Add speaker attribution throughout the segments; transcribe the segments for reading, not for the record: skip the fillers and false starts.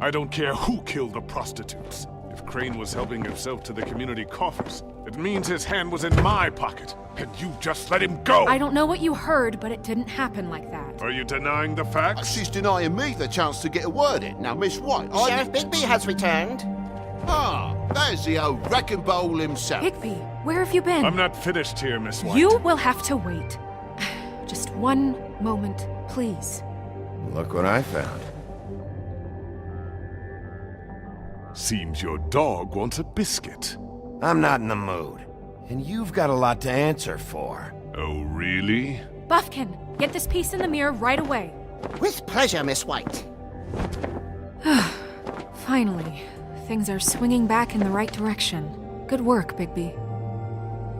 Speaker 1: I don't care who killed the prostitutes. If Crane was helping himself to the community coffers, it means his hand was in my pocket, and you just let him go!
Speaker 2: I don't know what you heard, but it didn't happen like that.
Speaker 1: Are you denying the facts?
Speaker 3: She's denying me the chance to get a word in. Now, Miss White,
Speaker 4: Sheriff Bigby has returned.
Speaker 3: Ah, there's the old wrecking bowl himself.
Speaker 2: Bigby, where have you been?
Speaker 1: I'm not finished here, Miss White.
Speaker 2: You will have to wait. Just one moment, please.
Speaker 5: Look what I found.
Speaker 1: Seems your dog wants a biscuit.
Speaker 5: I'm not in the mood. And you've got a lot to answer for.
Speaker 1: Oh, really?
Speaker 2: Buffkin, get this piece in the mirror right away.
Speaker 4: With pleasure, Miss White.
Speaker 2: Finally, things are swinging back in the right direction. Good work, Bigby.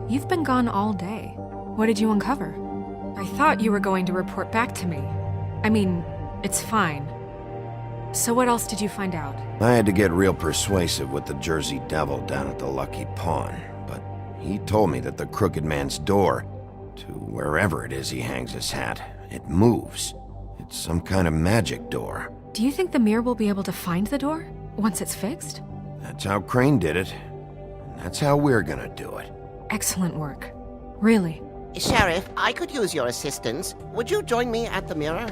Speaker 2: You've been gone all day. What did you uncover? I thought you were going to report back to me. I mean, it's fine. So what else did you find out?
Speaker 5: I had to get real persuasive with the Jersey Devil down at the Lucky Pawn, but he told me that the Crooked Man's door, to wherever it is he hangs his hat, it moves. It's some kind of magic door.
Speaker 2: Do you think the mirror will be able to find the door once it's fixed?
Speaker 5: That's how Crane did it. And that's how we're gonna do it.
Speaker 2: Excellent work. Really.
Speaker 4: Sheriff, I could use your assistance. Would you join me at the mirror?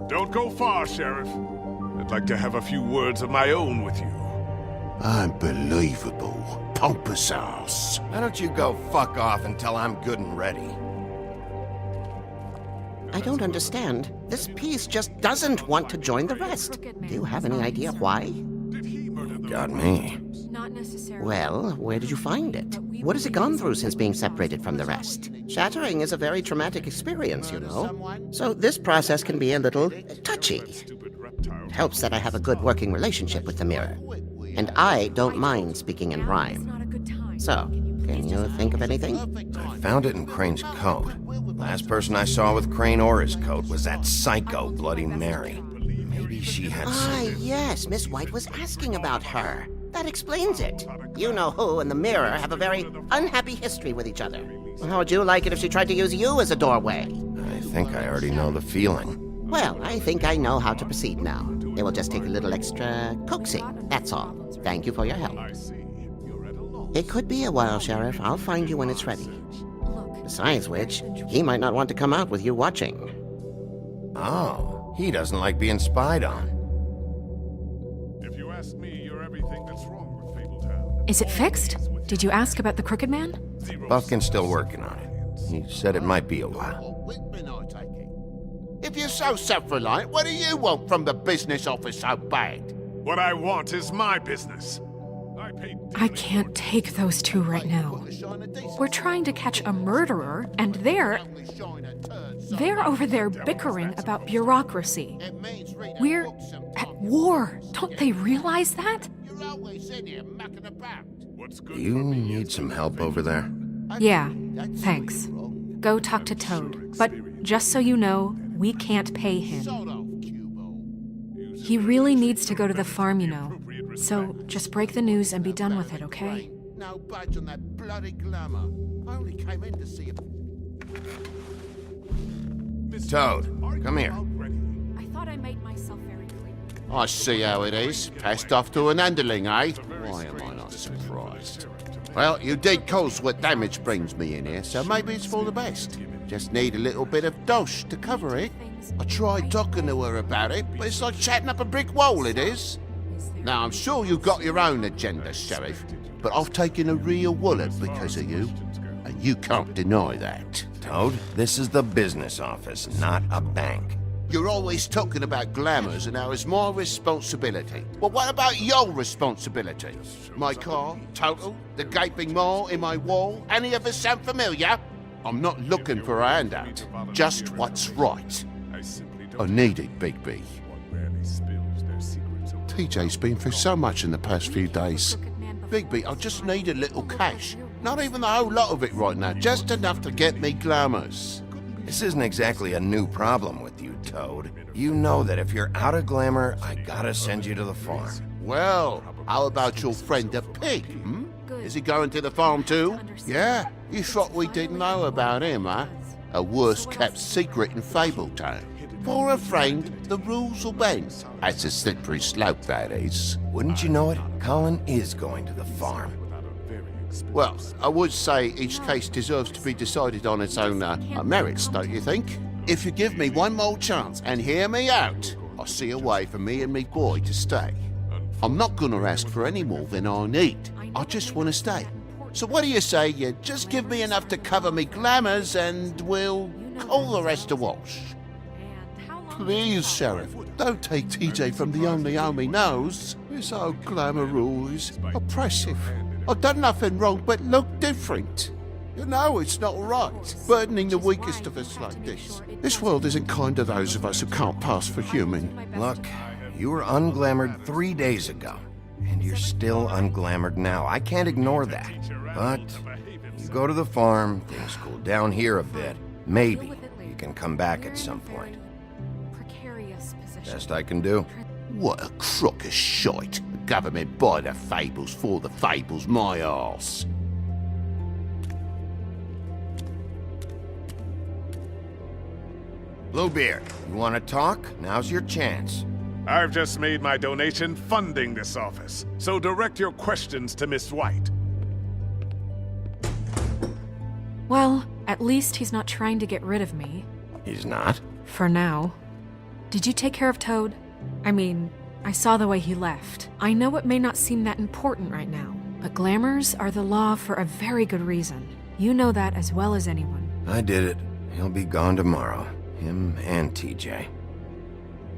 Speaker 1: Don't go far, Sheriff. I'd like to have a few words of my own with you.
Speaker 3: Unbelievable. Pompous ass.
Speaker 5: Why don't you go fuck off until I'm good and ready?
Speaker 4: I don't understand. This piece just doesn't want to join the rest. Do you have any idea why?
Speaker 5: Got me.
Speaker 2: Not necessarily.
Speaker 4: Well, where did you find it? What has it gone through since being separated from the rest? Shattering is a very traumatic experience, you know. So this process can be a little touchy. It helps that I have a good working relationship with the mirror. And I don't mind speaking in rhyme. So, can you think of anything?
Speaker 5: I found it in Crane's coat. Last person I saw with Crane or his coat was that psycho Bloody Mary. Maybe she had some...
Speaker 4: Yes, Miss White was asking about her. That explains it. You know who and the mirror have a very unhappy history with each other. How would you like it if she tried to use you as a doorway?
Speaker 5: I think I already know the feeling.
Speaker 4: Well, I think I know how to proceed now. It will just take a little extra coaxing, that's all. Thank you for your help. It could be a while, Sheriff. I'll find you when it's ready. Besides which, he might not want to come out with you watching.
Speaker 5: Oh, he doesn't like being spied on.
Speaker 1: If you ask me, you're everything that's wrong with Fabletown.
Speaker 2: Is it fixed? Did you ask about the Crooked Man?
Speaker 5: Buffkin's still working on it. He said it might be a while.
Speaker 3: If you're so self-reliant, what do you want from the business office so bad?
Speaker 1: What I want is my business.
Speaker 2: I can't take those two right now. We're trying to catch a murderer, and they're over there bickering about bureaucracy. We're at war. Don't they realize that?
Speaker 5: Do you need some help over there?
Speaker 2: Yeah, thanks. Go talk to Toad. But just so you know, we can't pay him. He really needs to go to the farm, you know. So just break the news and be done with it, okay?
Speaker 3: No budge on that bloody glamour. I only came in to see a...
Speaker 5: Toad, come here.
Speaker 2: I thought I made myself very clear.
Speaker 3: I see how it is. Passed off to an underling, eh? Why am I not surprised? Well, you did cause what damage brings me in here, so maybe it's for the best. Just need a little bit of dosh to cover it. I tried talking to her about it, but it's like chatting up a brick wall, it is. Now, I'm sure you've got your own agenda, Sheriff, but I've taken a real wallet because of you, and you can't deny that.
Speaker 5: Toad, this is the business office, not a bank.
Speaker 3: You're always talking about glamours and how it's my responsibility. Well, what about your responsibility? My car, total, the gaping maw in my wall, any of us sound familiar? I'm not looking for a handout, just what's right. I need it, Bigby. TJ's been through so much in the past few days. Bigby, I just need a little cash. Not even the whole lot of it right now, just enough to get me glamours.
Speaker 5: This isn't exactly a new problem with you, Toad. You know that if you're out of glamour, I gotta send you to the farm.
Speaker 3: Well, how about your friend the pig, hmm? Is he going to the farm too? Yeah? You thought we didn't know about him, huh? A worse-kept secret in Fabletown. For a friend, the rules will bend. That's a slippery slope, that is.
Speaker 5: Wouldn't you know it? Colin is going to the farm.
Speaker 3: Well, I would say each case deserves to be decided on its own merits, don't you think? If you give me one more chance and hear me out, I'll see a way for me and me boy to stay. I'm not gonna ask for any more than I need. I just want to stay. So what do you say you just give me enough to cover me glamours and we'll call the rest a wash? Please, Sheriff, don't take TJ from the only home he knows. This old glamour rule is oppressive. I've done nothing wrong but look different. You know it's not right, burdening the weakest of us like this. This world isn't kind to those of us who can't pass for human.
Speaker 5: Look, you were unglamoured 3 days ago, and you're still unglamoured now. I can't ignore that. But you go to the farm, things cool down here a bit. Maybe you can come back at some point. Best I can do.
Speaker 3: What a crock of shite. The government buy the Fables for the Fables, my arse.
Speaker 5: Bluebeard, you want to talk? Now's your chance.
Speaker 1: I've just made my donation funding this office, so direct your questions to Miss White.
Speaker 2: Well, at least he's not trying to get rid of me.
Speaker 5: He's not?
Speaker 2: For now. Did you take care of Toad? I mean, I saw the way he left. I know it may not seem that important right now, but glamours are the law for a very good reason. You know that as well as anyone.
Speaker 5: I did it. He'll be gone tomorrow. Him and TJ.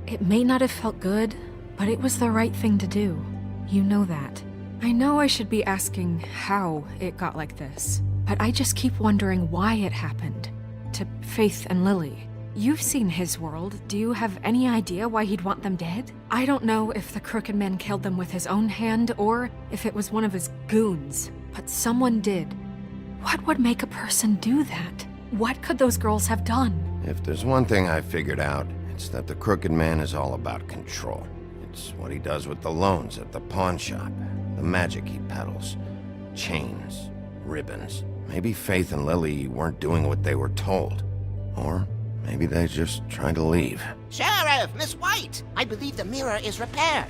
Speaker 2: It may not have felt good, but it was the right thing to do. You know that. I know I should be asking how it got like this, but I just keep wondering why it happened. To Faith and Lily. You've seen his world. Do you have any idea why he'd want them dead? I don't know if the Crooked Man killed them with his own hand or if it was one of his goons, but someone did. What would make a person do that? What could those girls have done?
Speaker 5: If there's one thing I figured out, it's that the Crooked Man is all about control. It's what he does with the loans at the pawn shop, the magic he peddles, chains, ribbons. Maybe Faith and Lily weren't doing what they were told. Or maybe they're just trying to leave.
Speaker 4: Sheriff, Miss White, I believe the mirror is repaired.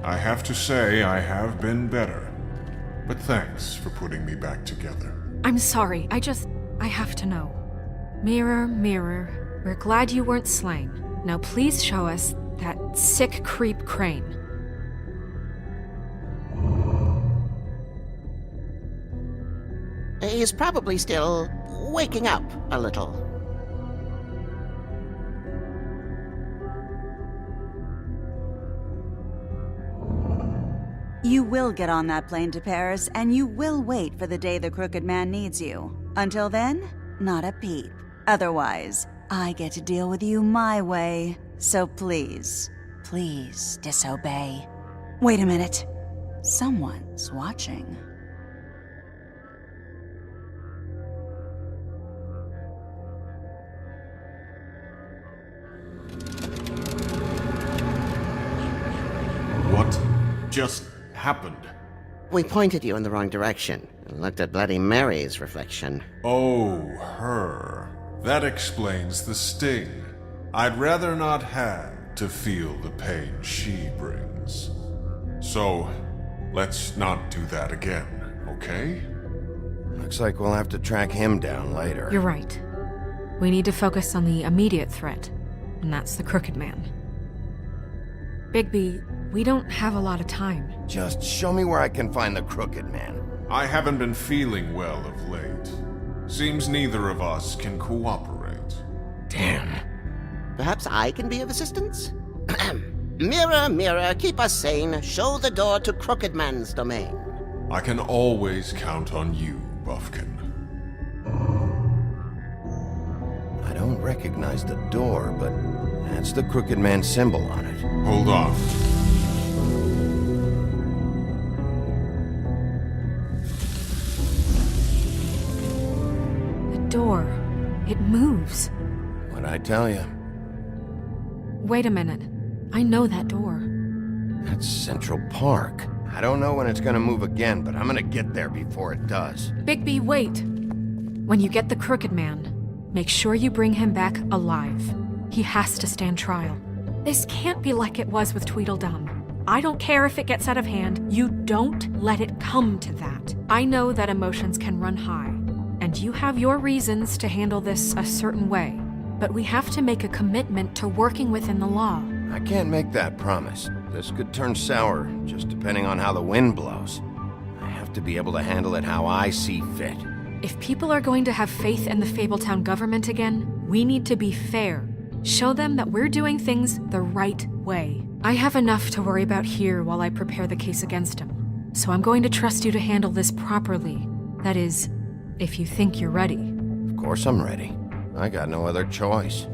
Speaker 6: I have to say I have been better. But thanks for putting me back together.
Speaker 2: I'm sorry, I have to know. Mirror, mirror, we're glad you weren't slain. Now please show us that sick creep Crane.
Speaker 4: He's probably still waking up a little.
Speaker 7: You will get on that plane to Paris, and you will wait for the day the Crooked Man needs you. Until then, not a peep. Otherwise, I get to deal with you my way. So please, please disobey. Wait a minute. Someone's watching.
Speaker 6: What just happened?
Speaker 4: We pointed you in the wrong direction and looked at Bloody Mary's reflection.
Speaker 6: Oh, her. That explains the sting. I'd rather not have to feel the pain she brings. So, let's not do that again, okay?
Speaker 5: Looks like we'll have to track him down later.
Speaker 2: You're right. We need to focus on the immediate threat, and that's the Crooked Man. Bigby, we don't have a lot of time.
Speaker 5: Just show me where I can find the Crooked Man.
Speaker 6: I haven't been feeling well of late. Seems neither of us can cooperate.
Speaker 5: Damn.
Speaker 4: Perhaps I can be of assistance? Mirror, mirror, keep us sane. Show the door to Crooked Man's domain.
Speaker 6: I can always count on you, Buffkin.
Speaker 5: I don't recognize the door, but that's the Crooked Man symbol on it.
Speaker 6: Hold on.
Speaker 2: The door. It moves.
Speaker 5: What'd I tell you?
Speaker 2: Wait a minute. I know that door.
Speaker 5: That's Central Park. I don't know when it's gonna move again, but I'm gonna get there before it does.
Speaker 2: Bigby, wait! When you get the Crooked Man, Make sure you bring him back alive. He has to stand trial. This can't be like it was with Tweedledum. I don't care if it gets out of hand. You don't let it come to that. I know that emotions can run high, and you have your reasons to handle this a certain way. But we have to make a commitment to working within the law.
Speaker 5: I can't make that promise. This could turn sour, just depending on how the wind blows. I have to be able to handle it how I see fit.
Speaker 2: If people are going to have faith in the Fabletown government again, we need to be fair. Show them that we're doing things the right way. I have enough to worry about here while I prepare the case against him. So I'm going to trust you to handle this properly. That is, if you think you're ready.
Speaker 5: Of course I'm ready. I got no other choice.